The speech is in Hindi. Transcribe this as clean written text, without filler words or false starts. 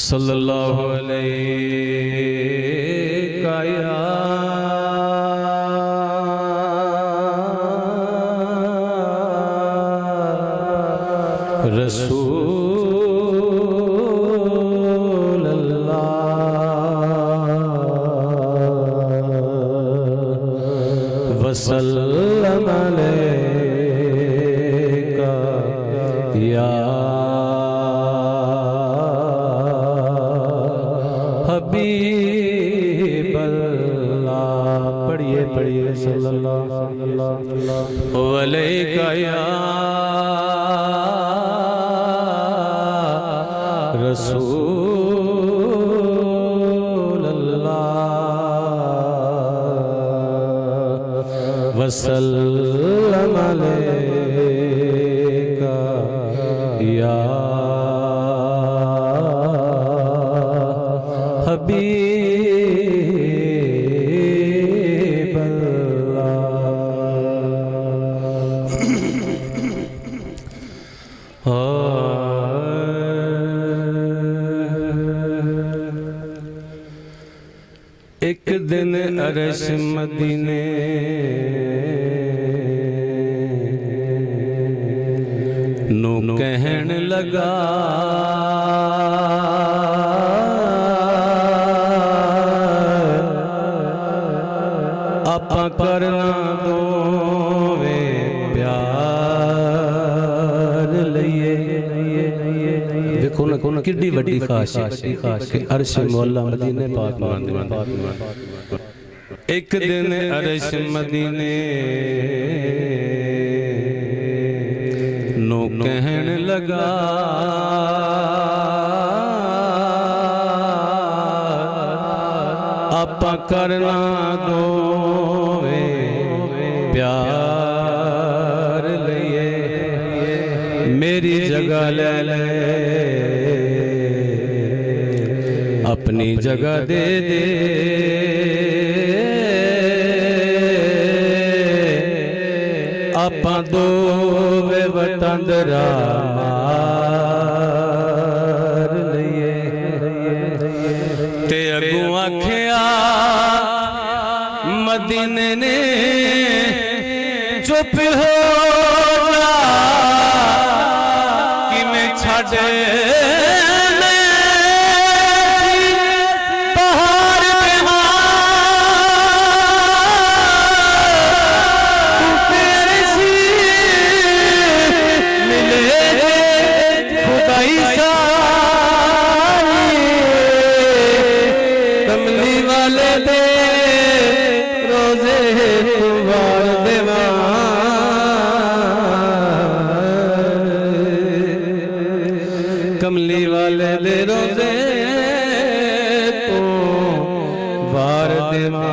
सल्लल्लाहु अलैहि या रसूल अल्लाह वसल्लम अलैका या हबीब अल्लाह। पढ़िए पढ़िए सल्लल्लाहु अलैका या रसूल अल्लाह वसल्लम अलैका या हबीब अल्लाह। एक दिन अरश मदीने नू कहन लगा आपा करना दोवे प्यार लइए। देखो ना किड्डी वड्डी खास के अरश मौला मदीने पाक मांदे। एक दिन अरश मदीने नो कहन लगा आपा करना दोवे प्यार लइए। मेरी जगह ले ले अपनी जगह दे दे आपा दोवे वतंदरा मार लइए। ते अगू आखिया मदीने ने चुप हो जा कि मैं छड़े कमली वाले दे रोजे तो वार देवा।